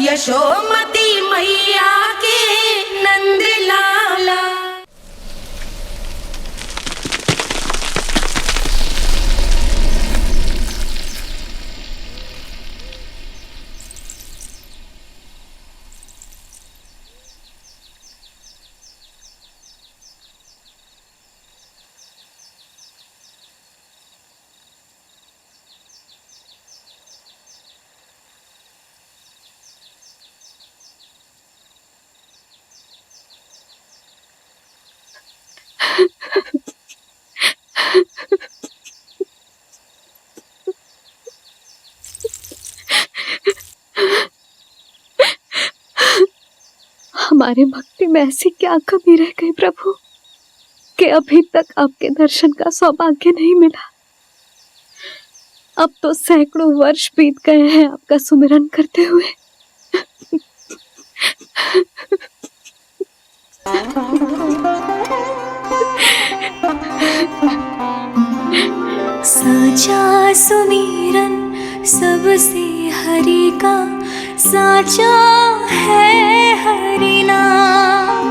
यशोमती मैया के नंद लाला। हमारे भक्ति में ऐसी क्या कमी रह गई प्रभु कि अभी तक आपके दर्शन का सौभाग्य नहीं मिला। अब तो सैकड़ों वर्ष बीत गए हैं आपका सुमिरन करते हुए। साचा सुमिरन सबसे हरि का, साचा है हरि नाम।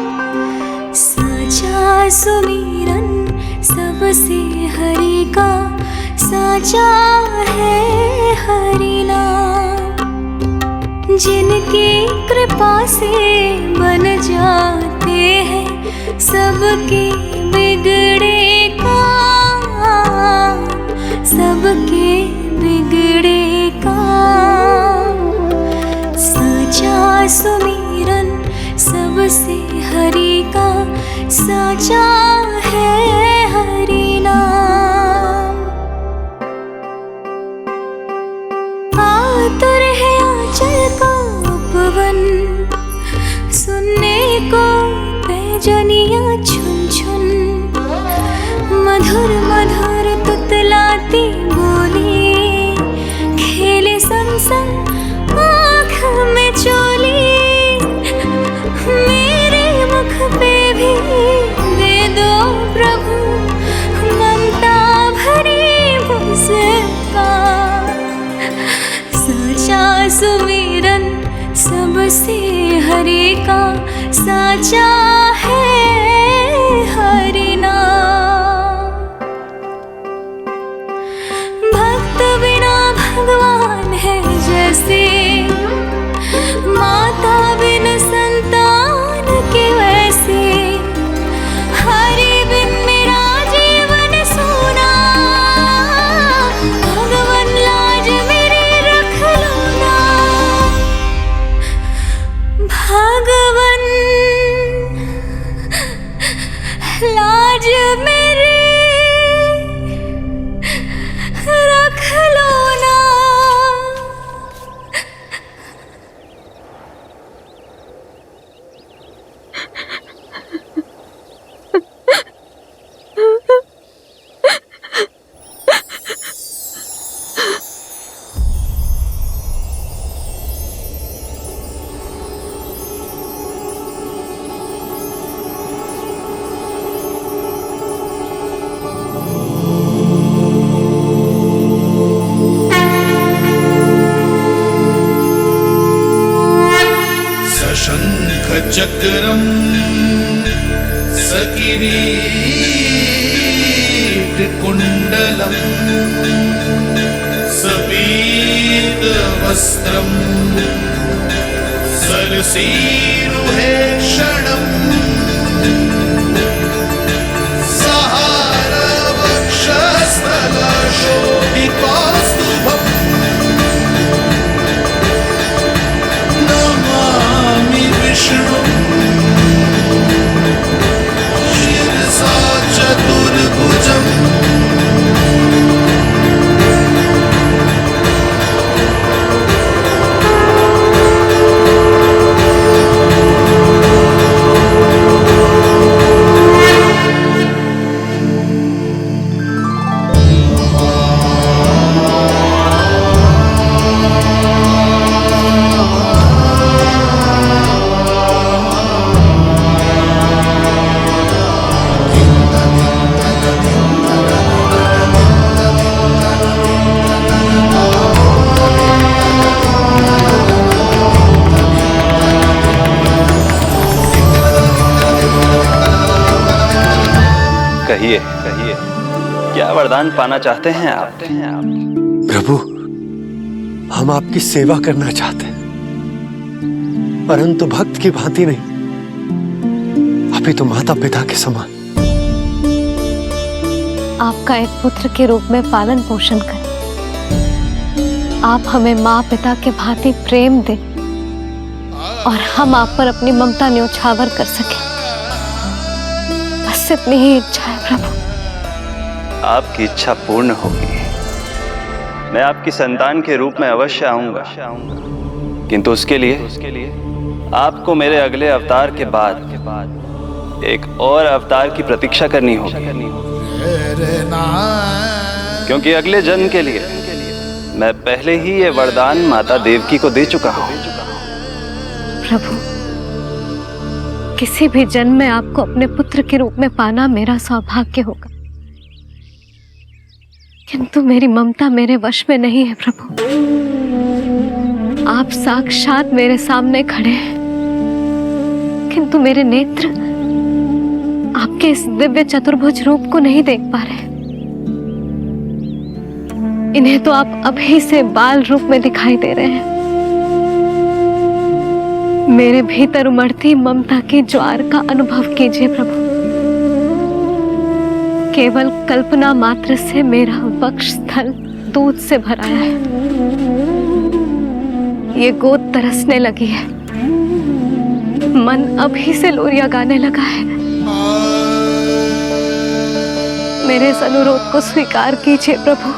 साचा सुमिरन सबसे हरि का, साचा है हरि नाम। जिनकी कृपा से बन जाते हैं सबके बिगड़े काम, सबके बिगड़े काम। साचा सुमिरन सबसे हरि का, साचा है हरि नाम। आतुर है आंचल का उपवन, सुनने को पैजनियां छुन छुन। मधुर मधुर तुतलाती बोली, खेले संग संग आँख में चोली। मेरे मुख पे भी दे दो प्रभु ममता भरी मुस्कान। साचा सुमिरन सबसे हरि का, साचा है हरि नाम। भक्त बिना भगवान है जैसे, माता बिन संतान के वैसे। हरि बिन मेरा जीवन सूना, भगवन लाज मेरी रख लो ना। भगवन लाज मेरी रख लो ना। चक्रम सकिरीट कुंडलम सपीत वस्त्रम सरसीरुहे क्षणम सहार वक्षस्थल शोभितौस्तुभम् नमामि विष्णु शिरसा चतुर्भुजम्। कहिए कहिए, क्या वरदान पाना चाहते हैं आप? प्रभु, हम आपकी सेवा करना चाहते हैं, परंतु भक्त की भांति नहीं, अभी तो माता पिता के समान। आपका एक पुत्र के रूप में पालन पोषण करें, आप हमें माँ पिता के भांति प्रेम दें और हम आप पर अपनी ममता न्योछावर कर सकें, बस इतनी ही इच्छा है प्रभु। आपकी इच्छा पूर्ण होगी। मैं आपकी संतान के रूप में अवश्य आऊंगा, किंतु उसके लिए आपको मेरे अगले अवतार के बाद एक और अवतार की प्रतीक्षा करनी होगी, क्योंकि अगले जन्म के लिए मैं पहले ही ये वरदान माता देवकी को दे चुका हूं। प्रभु, किसी भी जन्म में आपको अपने पुत्र के रूप में पाना मेरा सौभाग्य होगा, किंतु मेरी ममता मेरे वश में नहीं है प्रभु। आप साक्षात मेरे सामने खड़े हैं, किंतु मेरे नेत्र आपके इस दिव्य चतुर्भुज रूप को नहीं देख पा रहे। इन्हें तो आप अभी से बाल रूप में दिखाई दे रहे हैं। मेरे भीतर उमड़ती ममता की ज्वार का अनुभव कीजिए प्रभु। केवल कल्पना मात्र से मेरा वक्षस्थल दूध से भराया है, ये गोद तरसने लगी है, मन अभी से लोरियां गाने लगा है। मेरे इस अनुरोध को स्वीकार कीजिए प्रभु,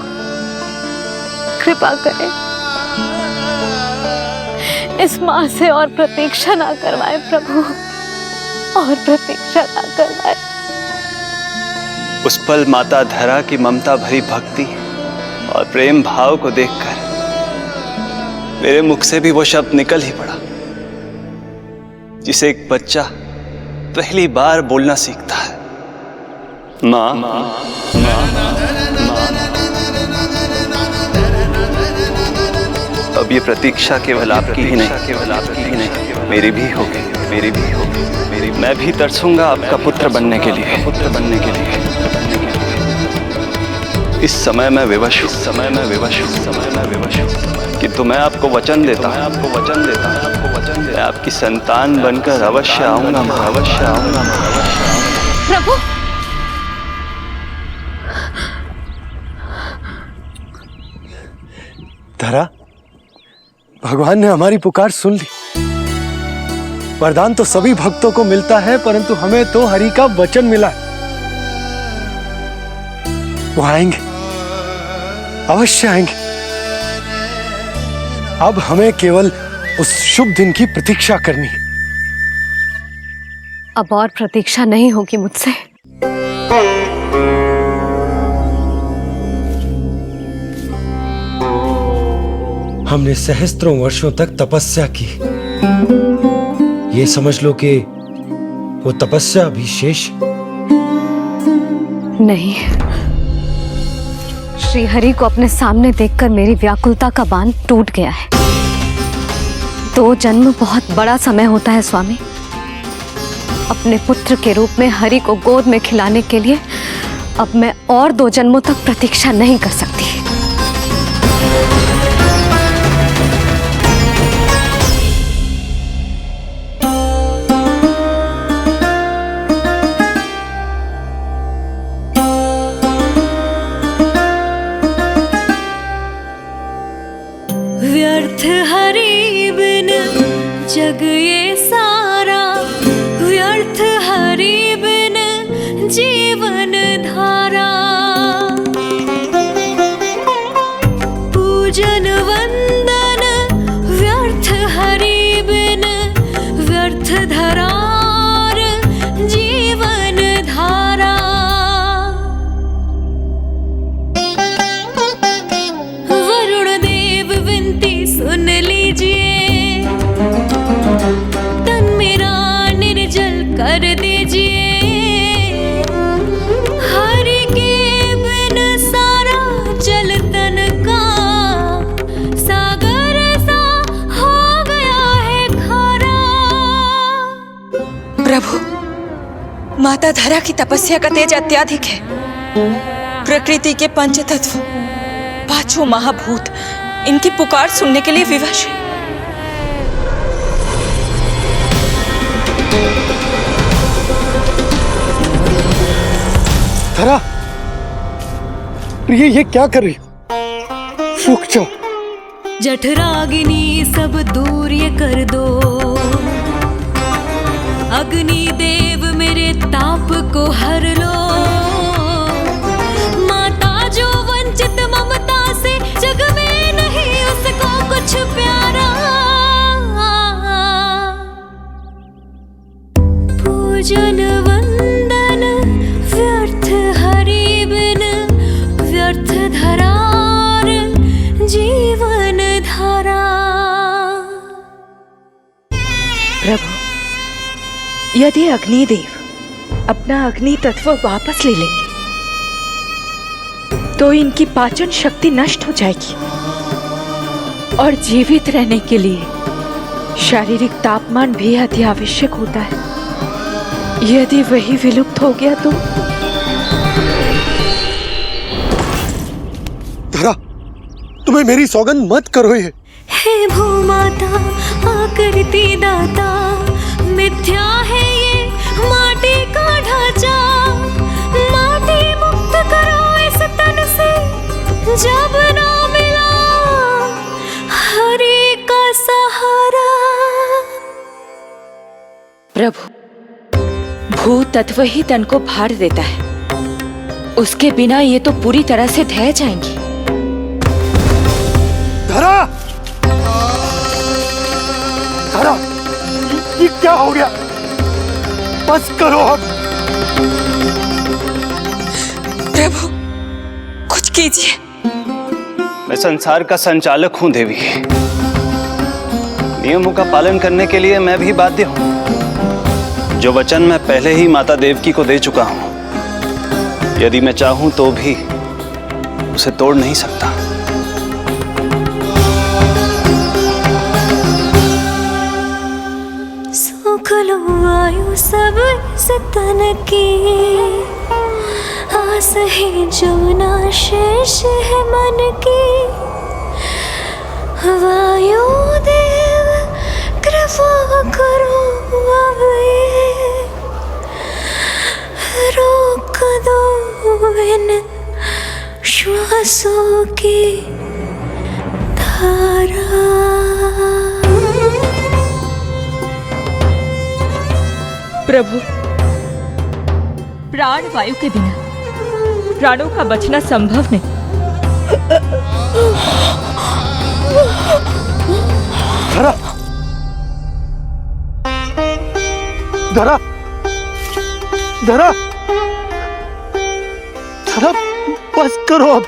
कृपा करें, इस मां से और प्रतीक्षा ना करवाएं प्रभु, और प्रतीक्षा ना करवाएं। उस पल माता धरा की ममता भरी भक्ति और प्रेम भाव को देखकर मेरे मुख से भी वो शब्द निकल ही पड़ा जिसे एक बच्चा पहली बार बोलना सीखता है, माँ माँ माँ माँ। अब ये प्रतीक्षा केवल आपकी ही नहीं, मेरी भी होगी, मेरी भी होगी, मेरी। मैं भी तरसूंगा आपका पुत्र बनने के लिए, पुत्र बनने के लिए। इस समय मैं विवश हूँ, समय मैं विवश हूँ, समय मैं विवश हूँ, किंतु मैं आपको वचन देता हूँ, आपको वचन देता हूँ, आपको वचन देता हूँ, आपकी संतान बनकर अवश्य आऊंगा, मैं अवश्य आऊंगा, मैं अवश्य आऊंगा। प्रभु, धरा, भगवान ने हमारी पुकार सुन ली। वरदान तो सभी भक्तों को मिलता है, परंतु हमें तो हरि का वचन मिला है। वो आएंगे, अवश्य आएंगे। अब हमें केवल उस शुभ दिन की प्रतीक्षा करनी है। अब और प्रतीक्षा नहीं होगी मुझसे। हमने सहस्त्रों वर्षों तक तपस्या की, ये समझ लो कि वो तपस्या अभी शेष नहीं। श्री हरि को अपने सामने देखकर मेरी व्याकुलता का बांध टूट गया है। 2 जन्म बहुत बड़ा समय होता है स्वामी। अपने पुत्र के रूप में हरि को गोद में खिलाने के लिए अब मैं और 2 जन्मों तक प्रतीक्षा नहीं कर सकती। व्यर्थ हरि बिन जग ये सारा, व्यर्थ हरि बिन जीवन धारा। पूजन वंदन व्यर्थ हरि बिन, व्यर्थ धरार जीवन धारा। वरुण देव विनती सुन लीजिए, तन मेरा निर्जल कर दीजिए। हरि के माता धरा की तपस्या का तेज अत्यधिक है। प्रकृति के पंचतत्व, पांचों महाभूत इनकी पुकार सुनने के लिए विवश है। धरा, प्रिय ये क्या कर रही हो? रुक जाओ। जठराग्नि सब दूर ये कर दो, अग्नि देव मेरे ताप को हर लो। माता जो वंचित ममता से, जग में नहीं उसको कुछ प्यारा। पूजन वंदन व्यर्थ हरि बिन, व्यर्थ धरार जीवन धारा। प्रभु, यदि अग्निदेव अपना अग्नि तत्व वापस ले लेंगे तो इनकी पाचन शक्ति नष्ट हो जाएगी और जीवित रहने के लिए शारीरिक तापमान भी अति आवश्यक होता है। यदि वही विलुप्त हो गया तो? धरा, तुम्हें मेरी सौगंध मत करो ये। हे भूमाता आकृति दाता, मिथ्या है ये माटी का ढांचा। माटी मुक्त करो इस तन से, जब ना मिला हरि का सहारा। प्रभु, भू तत्व ही तन को भार देता है, उसके बिना ये तो पूरी तरह से ढह जाएंगी। धरा, धरा, ये क्या हो गया? बस करो अब। प्रभु, कुछ कीजिए। मैं संसार का संचालक हूं देवी। नियमों का पालन करने के लिए मैं भी बाध्य हूं। जो वचन मैं पहले ही माता देवकी को दे चुका हूं, यदि मैं चाहूं तो भी उसे तोड़ नहीं सकता। सुख लो आयु सब इस तन की, आस है जो ना शेष है मन की। वायु देव कृपा करो अब ये, रोक दो इन श्वासों की धारा। प्रभु, प्राण वायु के बिना प्राणों का बचना संभव नहीं। धरा, धरा, धरा, धरा, बस करो अब।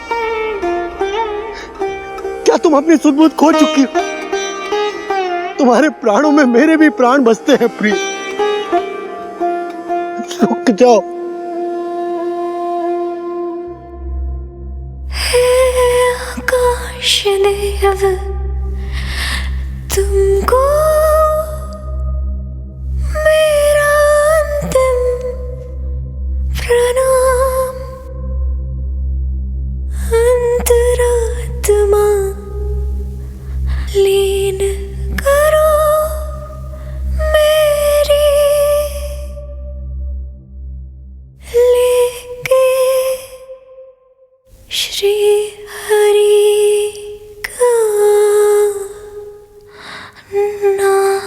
क्या तुम अपनी सुध-बुध खो चुकी हो? तुम्हारे प्राणों में मेरे भी प्राण बसते हैं प्रिय। रुक जाओ। हे आकाश देव, तुमको मेरा अंतिम प्रणाम। अंतरात्मा लीन करो मेरी, लेके श्री हरि का नाम।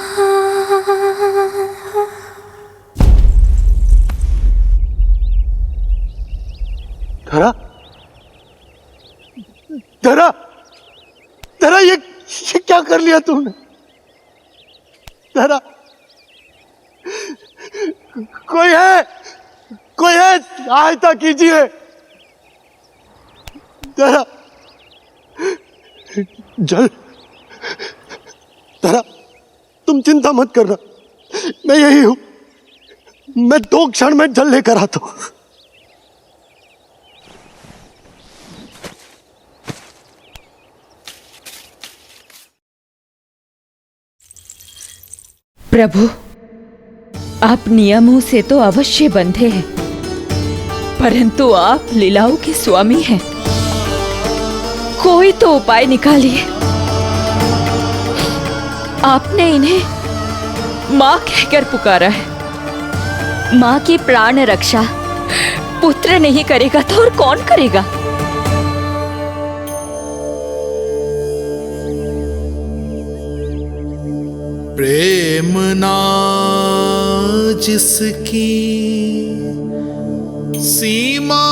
धरा, धरा, धरा, ये क्या कर लिया तुमने? धरा, कोई है, कोई है, सहायता कीजिए। धरा, जल, धरा, तुम चिंता मत करना, मैं यही हूं। मैं 2 क्षण में जल लेकर आता हूं। प्रभु, आप नियमों से तो अवश्य बंधे हैं, परंतु आप लीलाओं के स्वामी हैं। कोई तो उपाय निकालिए। आपने इन्हें माँ कहकर पुकारा है। माँ की प्राण रक्षा पुत्र नहीं करेगा तो और कौन करेगा? प्रेम ना जिसकी सीमा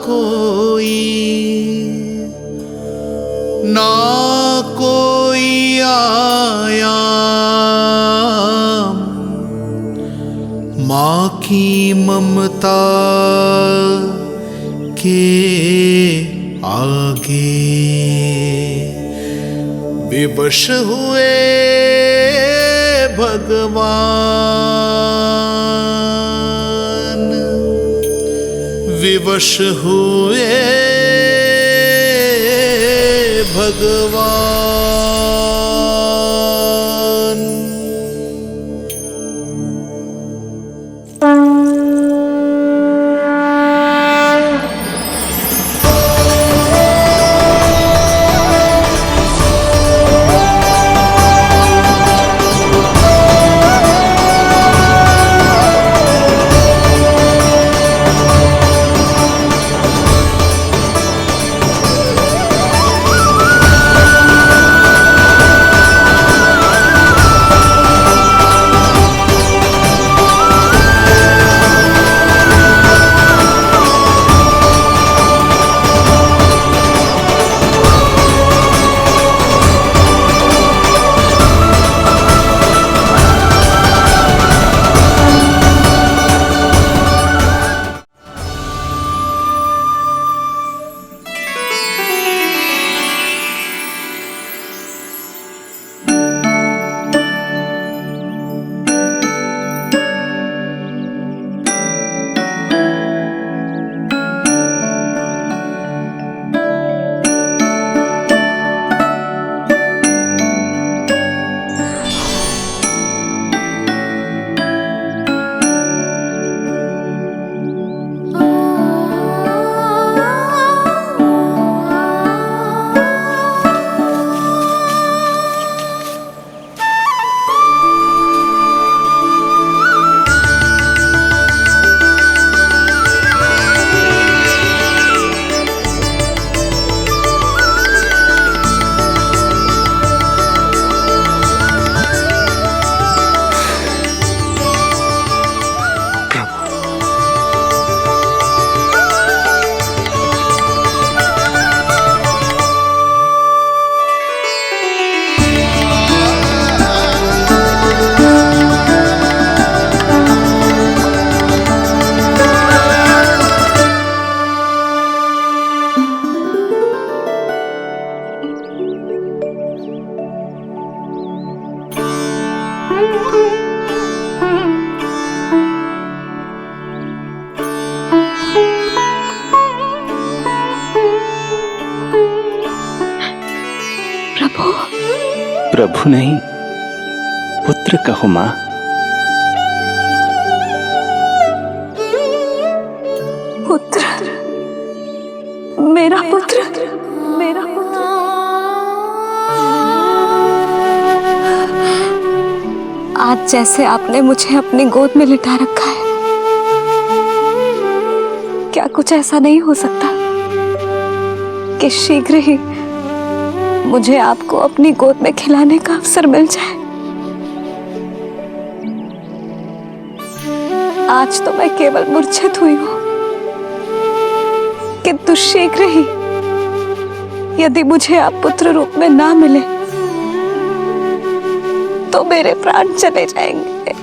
कोई, ना कोई आया माँ की ममता के आगे। विवश हुए भगवान, विवश हुए भगवान। प्रभु नहीं, पुत्र कहो मां। पुत्र, मेरा पुत्र, मेरा पुत्र। आज जैसे आपने मुझे अपनी गोद में लिटा रखा है, क्या कुछ ऐसा नहीं हो सकता कि शीघ्र ही मुझे आपको अपनी गोद में खिलाने का अवसर मिल जाए? आज तो मैं केवल मूर्छित हुई हूं, किंतु शीघ्र ही यदि मुझे आप पुत्र रूप में ना मिले तो मेरे प्राण चले जाएंगे।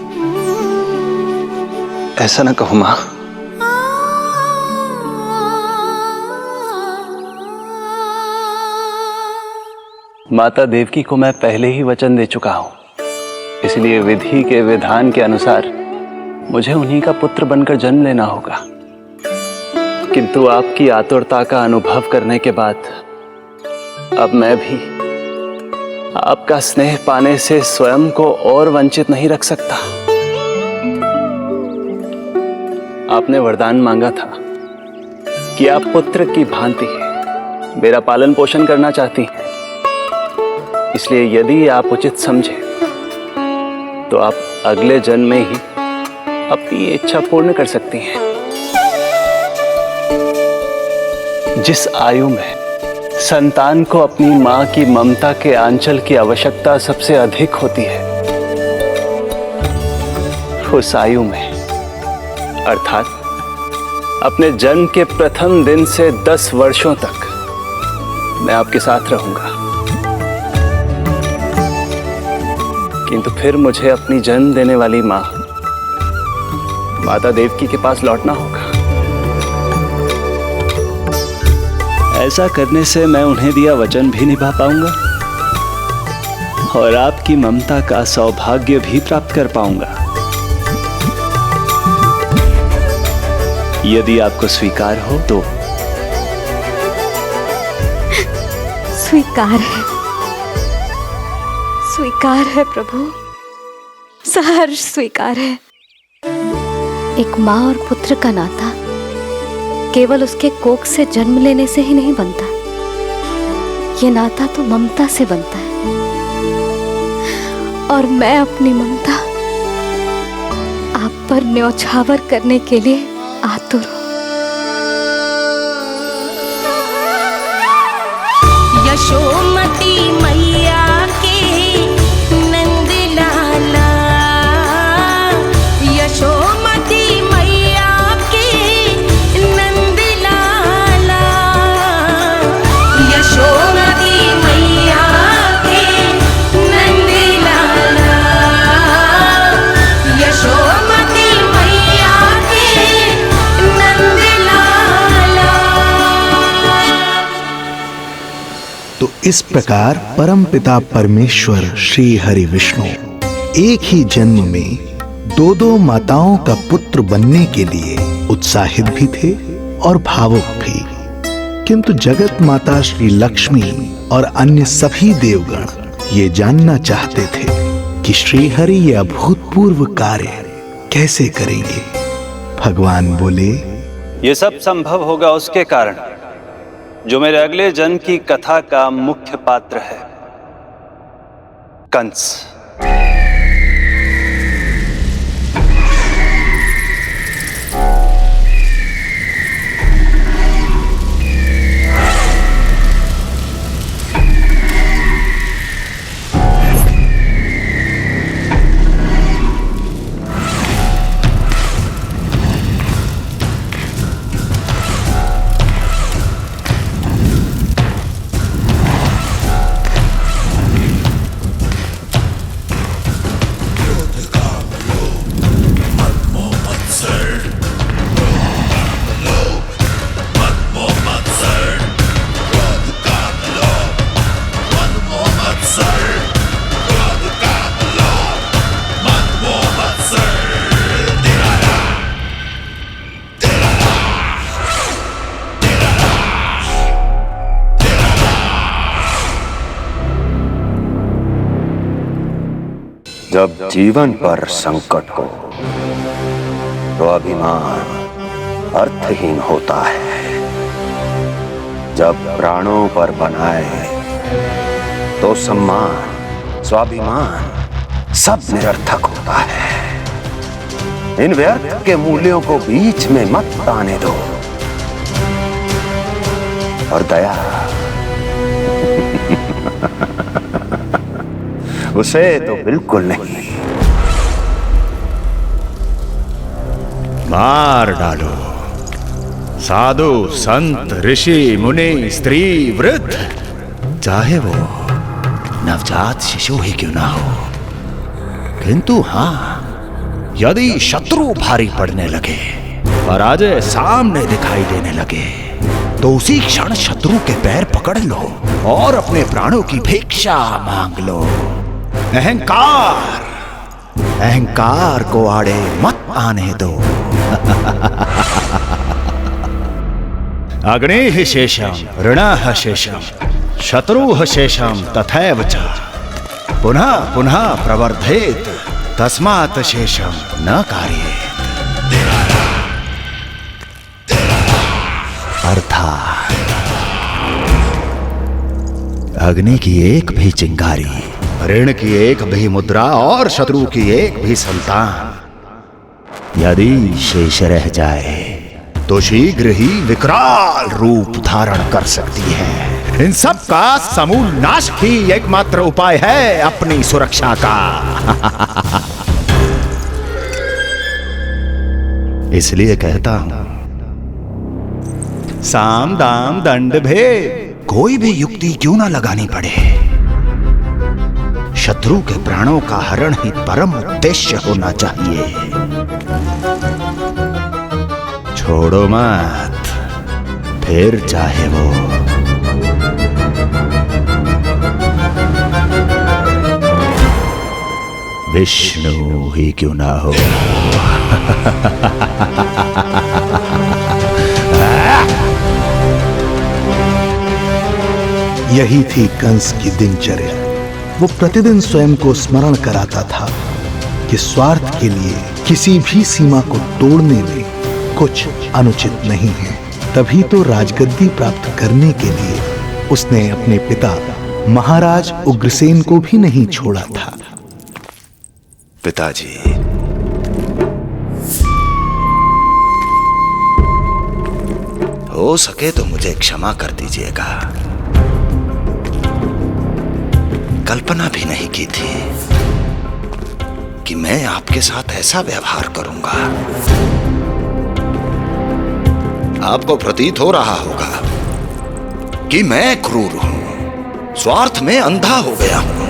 ऐसा ना कहो मां। माता देवकी को मैं पहले ही वचन दे चुका हूं, इसलिए विधि के विधान के अनुसार मुझे उन्हीं का पुत्र बनकर जन्म लेना होगा। किंतु आपकी आतुरता का अनुभव करने के बाद अब मैं भी आपका स्नेह पाने से स्वयं को और वंचित नहीं रख सकता। आपने वरदान मांगा था कि आप पुत्र की भांति मेरा पालन पोषण करना चाहती हैं। इसलिए यदि आप उचित समझे तो आप अगले जन्म में ही अपनी इच्छा पूर्ण कर सकती हैं। जिस आयु में संतान को अपनी मां की ममता के आंचल की आवश्यकता सबसे अधिक होती है, उस आयु में अर्थात अपने जन्म के प्रथम दिन से 10 वर्षों तक मैं आपके साथ रहूंगा। किंतु फिर मुझे अपनी जन्म देने वाली मां माता देवकी के पास लौटना होगा। ऐसा करने से मैं उन्हें दिया वचन भी निभा पाऊंगा और आपकी ममता का सौभाग्य भी प्राप्त कर पाऊंगा। यदि आपको स्वीकार हो तो। स्वीकार है प्रभु, सहर्ष स्वीकार है। एक माँ और पुत्र का नाता केवल उसके कोख से जन्म लेने से ही नहीं बनता, ये नाता तो ममता से बनता है। और मैं अपनी ममता आप पर न्यौछावर करने के लिए आतुर हूं। यशोमती मैया के नंद लाला, यशोमती मैया के नंद लाला, यशोमती मैया के नंद लाला, यशोमती मैया के नंद लाला। तो इस प्रकार परमपिता परमेश्वर श्री हरि विष्णु एक ही जन्म में दो माताओं का पुत्र बनने के लिए उत्साहित भी थे और भावुक भी। किंतु जगत माता श्री लक्ष्मी और अन्य सभी देवगण ये जानना चाहते थे कि श्री हरि ये अभूतपूर्व कार्य कैसे करेंगे। भगवान बोले, ये सब संभव होगा उसके कारण जो मेरे अगले जन्म की कथा का मुख्य पात्र है, कंस। जब जीवन पर संकट हो तो अभिमान अर्थहीन होता है। जब प्राणों पर बनाए तो सम्मान स्वाभिमान सब निरर्थक होता है। इन व्यर्थ के मूल्यों को बीच में मत आने दो। और दया उसे तो बिल्कुल नहीं। मार डालो साधु संत ऋषि मुनि स्त्री वृद्ध, चाहे वो नवजात शिशु ही क्यों ना हो। किंतु हाँ, यदि शत्रु भारी पड़ने लगे, पराजय सामने दिखाई देने लगे, तो उसी क्षण शत्रु के पैर पकड़ लो और अपने प्राणों की भिक्षा मांग लो। अहंकार को आड़े मत आने दो। अग्नेः शेषम ऋणः शेषम शत्रुः शेषम तथैव च पुनः पुनः प्रवर्धेत तस्मात् शेषम न कार्येत। अर्थात अग्नि की एक भी चिंगारी, ऋण की एक भी मुद्रा और शत्रु की एक भी संतान यदि शेष रह जाए तो शीघ्र ही विकराल रूप धारण कर सकती है। इन सब का समूल नाश ही एकमात्र उपाय है अपनी सुरक्षा का। इसलिए कहता हूं, साम दाम दंड भेद कोई भी युक्ति क्यों ना लगानी पड़े, शत्रु के प्राणों का हरण ही परम उद्देश्य होना चाहिए। छोड़ो मत, फिर चाहे वो विष्णु ही क्यों ना हो। यही थी कंस की दिनचर्या। वो प्रतिदिन स्वयं को स्मरण कराता था कि स्वार्थ के लिए किसी भी सीमा को तोड़ने में कुछ अनुचित नहीं है। तभी तो राजगद्दी प्राप्त करने के लिए उसने अपने पिता महाराज उग्रसेन को भी नहीं छोड़ा था। पिताजी, हो सके तो मुझे क्षमा कर दीजिएगा। कल्पना भी नहीं की थी कि मैं आपके साथ ऐसा व्यवहार करूंगा। आपको प्रतीत हो रहा होगा कि मैं क्रूर हूं, स्वार्थ में अंधा हो गया हूं,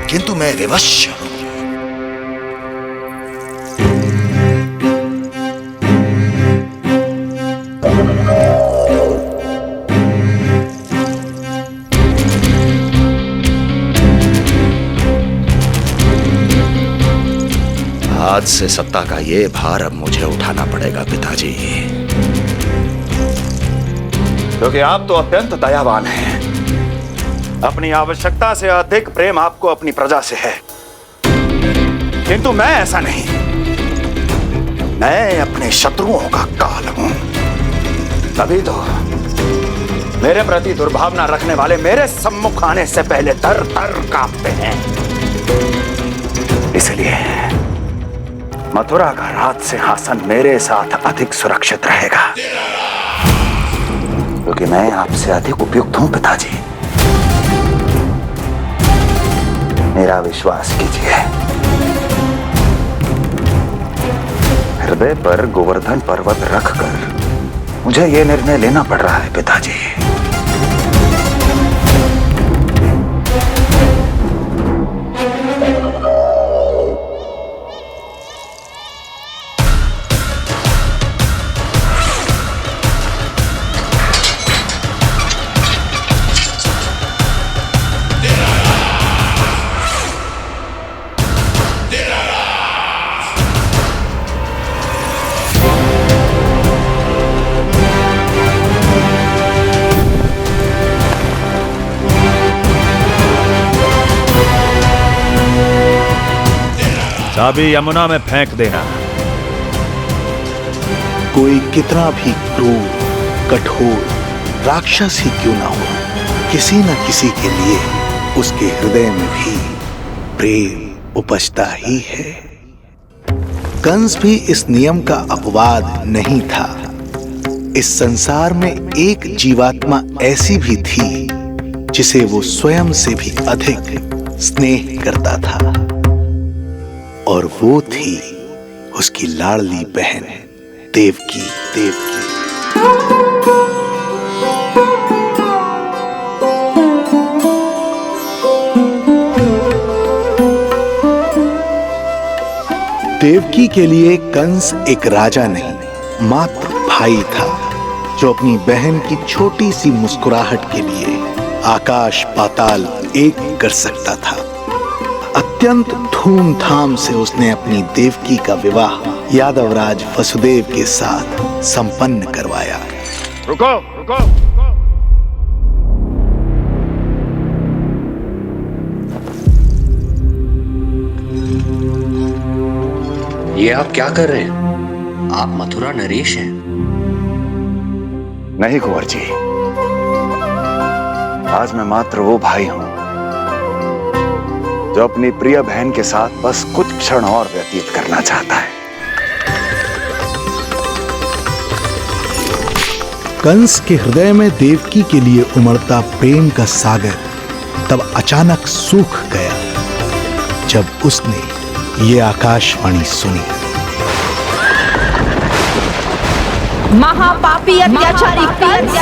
किंतु मैं विवश हूं। आज से सत्ता का ये भार अब मुझे उठाना पड़ेगा पिताजी, क्योंकि आप तो अत्यंत दयावान हैं। अपनी आवश्यकता से अधिक प्रेम आपको अपनी प्रजा से है, किंतु मैं ऐसा नहीं। मैं अपने शत्रुओं का काल हूं, तभी तो मेरे प्रति दुर्भावना रखने वाले मेरे सम्मुख आने से पहले थर थर कांपते हैं। इसलिए मथुरा का राज सिंहासन मेरे साथ अधिक सुरक्षित रहेगा, क्योंकि मैं आपसे अधिक उपयुक्त हूं पिताजी। मेरा विश्वास कीजिए। हृदय पर गोवर्धन पर्वत रखकर मुझे यह निर्णय लेना पड़ रहा है पिताजी। चाबी यमुना में फेंक देना। कोई कितना भी क्रूर, कठोर राक्षस ही क्यों ना हो, किसी न किसी के लिए उसके हृदय में भी प्रेम उपजता ही है। कंस भी इस नियम का अपवाद नहीं था। इस संसार में एक जीवात्मा ऐसी भी थी जिसे वो स्वयं से भी अधिक स्नेह करता था, और वो थी उसकी लाडली बहन देवकी। देवकी के लिए कंस एक राजा नहीं, मात्र भाई था, जो अपनी बहन की छोटी सी मुस्कुराहट के लिए आकाश पाताल एक कर सकता था। अत्यंत धूमधाम से उसने अपनी देवकी का विवाह यादवराज वसुदेव के साथ संपन्न करवाया। रुको रुको, आप क्या कर रहे हैं? आप मथुरा नरेश हैं। नहीं कुंवर जी, आज मैं मात्र वो भाई हूं जो अपनी प्रिय बहन के साथ बस कुछ क्षण और व्यतीत करना चाहता है। कंस के हृदय में देवकी के लिए उमड़ता प्रेम का सागर तब अचानक सूख गया जब उसने ये आकाशवाणी सुनी। महापापी अत्याचारी कंस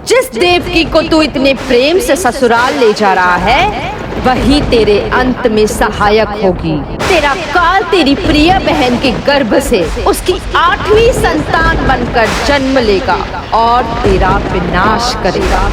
जिस देवकी को तू इतने प्रेम से ससुराल ले जा रहा है, वही तेरे अंत में सहायक होगी। तेरा काल तेरी प्रिय बहन के गर्भ से उसकी 8वीं संतान बनकर जन्म लेगा और तेरा विनाश करेगा।